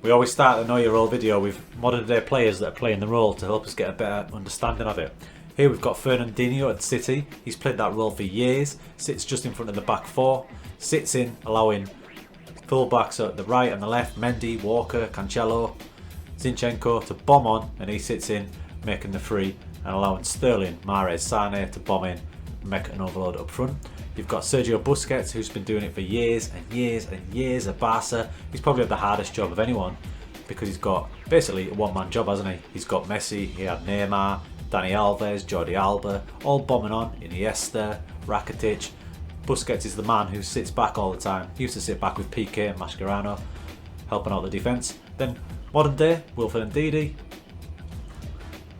We always start the Know Your Role video with modern day players that are playing the role to help us get a better understanding of it. Here we've got Fernandinho at City. He's played that role for years, sits just in front of the back four, sits in allowing full-backs at the right and the left, Mendy, Walker, Cancelo, Zinchenko to bomb on, and he sits in making the free and allowing Sterling, Mahrez, Sane to bomb in and make an overload up front. You've got Sergio Busquets, who's been doing it for years and years and years at Barca. He's probably had the hardest job of anyone because he's got basically a one-man job, hasn't he? He's got Messi, he had Neymar, Dani Alves, Jordi Alba, all bombing on, Iniesta, Rakitic. Busquets is the man who sits back all the time. He used to sit back with Piqué and Mascherano, helping out the defence. Then modern day, Wilfred Ndidi,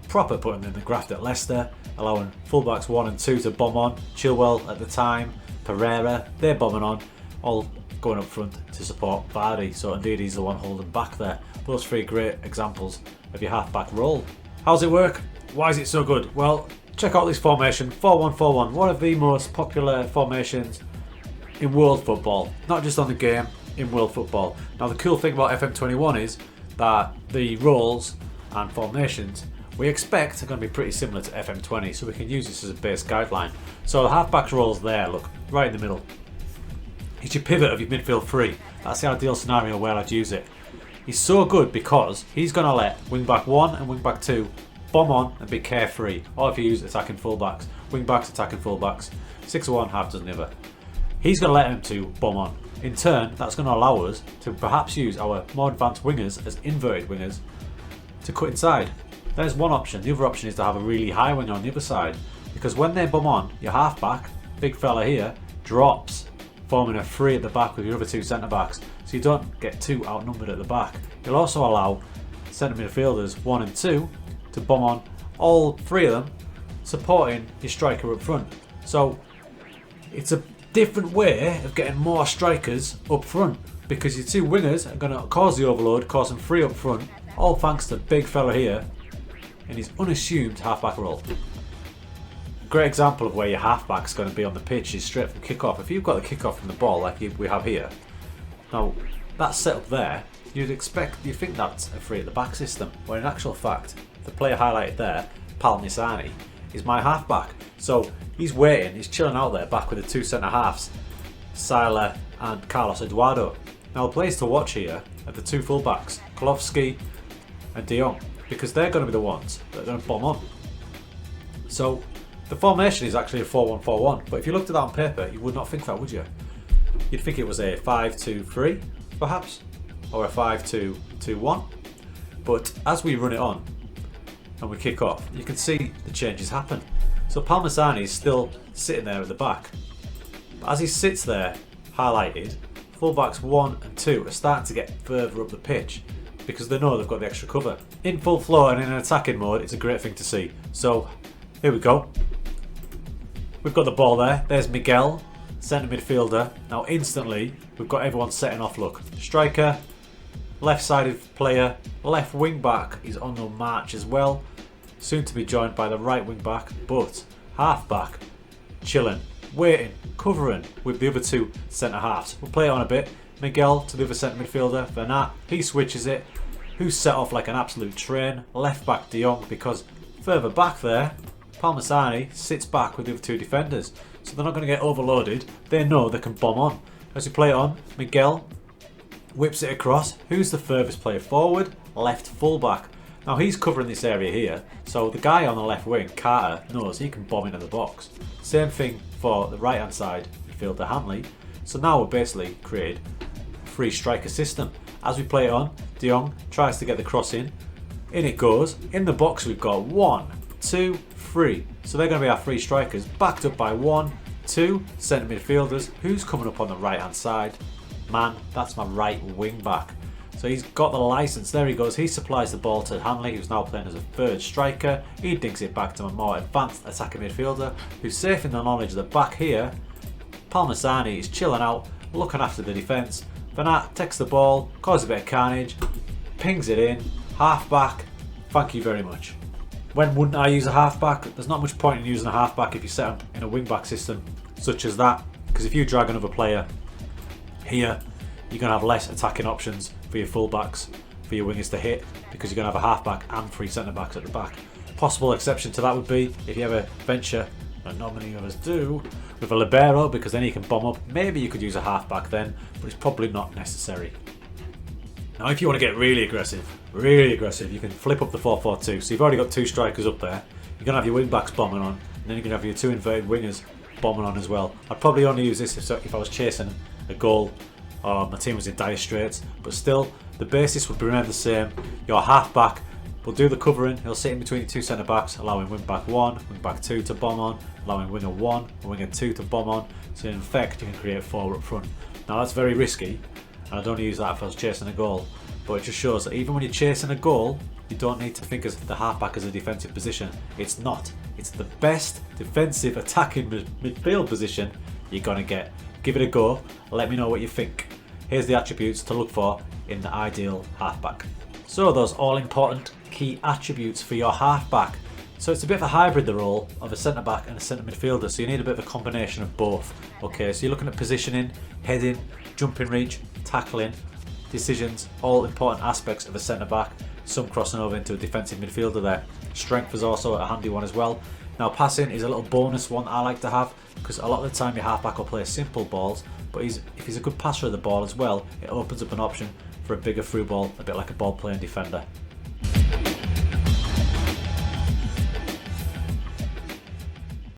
proper putting in the graft at Leicester, allowing fullbacks 1 and 2 to bomb on. Chilwell at the time, Pereira, they're bombing on, all going up front to support Vardy. So Ndidi's the one holding back there. Those three great examples of your half-back role. How's it work? Why is it so good? Well, check out this formation, 4-1-4-1, one of the most popular formations in world football. Not just on the game, in world football. Now the cool thing about FM21 is that the roles and formations we expect are going to be pretty similar to FM20, so we can use this as a base guideline. So the half-back roles there, look, right in the middle. It's your pivot of your midfield three. That's the ideal scenario where I'd use it. He's so good because he's going to let wing-back 1 and wing-back 2 bomb on and be carefree. Or if you use attacking full-backs, wing-backs attacking full-backs, 6 of one, half dozen the other. He's going to let them to bomb on. In turn, that's going to allow us to perhaps use our more advanced wingers as inverted wingers to cut inside. There's one option. The other option is to have a really high winger on the other side, because when they bomb on, your half-back, big fella here, drops, forming a three at the back with your other two centre-backs, so you don't get too outnumbered at the back. You'll also allow centre midfielders 1 and 2 to bomb on, all three of them supporting your striker up front. So it's a different way of getting more strikers up front, because your two wingers are going to cause the overload, cause them free up front, all thanks to big fella here in his unassumed half-back role. A great example of where your half-back's going to be on the pitch is straight from kick-off. If you've got the kick-off from the ball like we have here, now that setup there, you'd think that's a free at the back system, where in actual fact, the player highlighted there, Palmisani, is my half-back. So he's waiting, he's chilling out there back with the two centre-halves, Sila and Carlos Eduardo. Now the players to watch here are the two full-backs, Klofsky and De Jong, because they're going to be the ones that are going to bomb on. So the formation is actually a 4-1-4-1, but if you looked at that on paper, you would not think that, would you? You'd think it was a 5-2-3, perhaps, or a 5-2-2-1. But as we run it on and we kick off, you can see the changes happen. So Palmisani is still sitting there at the back, but as he sits there, highlighted, fullbacks 1 and 2 are starting to get further up the pitch, because they know they've got the extra cover. In full flow and in an attacking mode, it's a great thing to see. So here we go. We've got the ball there. There's Miguel, centre midfielder. Now instantly, we've got everyone setting off. Look, striker, left-sided player, left wing back is on the march as well. Soon to be joined by the right wing back, but half back, chilling, waiting, covering with the other two centre halves. We'll play it on a bit. Miguel to the other centre midfielder, Bernat, he switches it, who's set off like an absolute train, left back De Jong, because further back there, Palmisani sits back with the other two defenders, so they're not going to get overloaded, they know they can bomb on. As we play it on, Miguel whips it across, who's the furthest player forward? Left full back. Now he's covering this area here, so the guy on the left wing, Carter, knows he can bomb into the box. Same thing for the right hand side midfielder, Hanley. So now we've basically created free striker system. As we play it on, De Jong tries to get the cross in it goes. In the box we've got 1, 2, 3. So they're going to be our free strikers, backed up by 1, 2 centre midfielders. Who's coming up on the right hand side? Man, that's my right wing back. So he's got the licence, there he goes, he supplies the ball to Hanley, who's now playing as a third striker. He dinks it back to a more advanced attacking midfielder, who's safe in the knowledge of the back here. Palmisani is chilling out, looking after the defence. Bernat takes the ball, causes a bit of carnage, pings it in, half back, thank you very much. When wouldn't I use a half back? There's not much point in using a half back if you set him in a wing back system such as that, because if you drag another player here, you're going to have less attacking options for your full backs. for your wingers to hit, because you're going to have a half-back and 3 centre-backs at the back. Possible exception to that would be if you ever venture, and not many of us do, with a libero, because then you can bomb up. Maybe you could use a half-back then, but it's probably not necessary. Now if you want to get really aggressive, you can flip up the 4-4-2. So you've already got 2 strikers up there. You're going to have your wing-backs bombing on, and then you're going to have your 2 inverted wingers bombing on as well. I'd probably only use this if I was chasing a goal or my team was in dire straits, but still the basis would remain the same. Your half-back will do the covering. He'll sit in between 2 centre-backs, allowing wing-back 1, wing-back 2 to bomb on, allowing winger 1 and winger 2 to bomb on. So in effect you can create 4 up front. Now that's very risky, and I'd only use that if I was chasing a goal, but it just shows that even when you're chasing a goal, you don't need to think of the half-back as a defensive position. It's not. It's the best defensive attacking midfield position you're going to get. Give it a go. Let me know what you think. Here's the attributes to look for in the ideal half-back. So those all-important key attributes for your half-back. So it's a bit of a hybrid, the role of a centre-back and a centre midfielder, so you need a bit of a combination of both. Okay, so you're looking at positioning, heading, jumping reach, tackling, decisions, all important aspects of a centre-back. Some crossing over into a defensive midfielder there. Strength is also a handy one as well. Now passing is a little bonus one I like to have, because a lot of the time your half-back will play simple balls, but if he's a good passer of the ball as well, it opens up an option for a bigger through ball, a bit like a ball playing defender.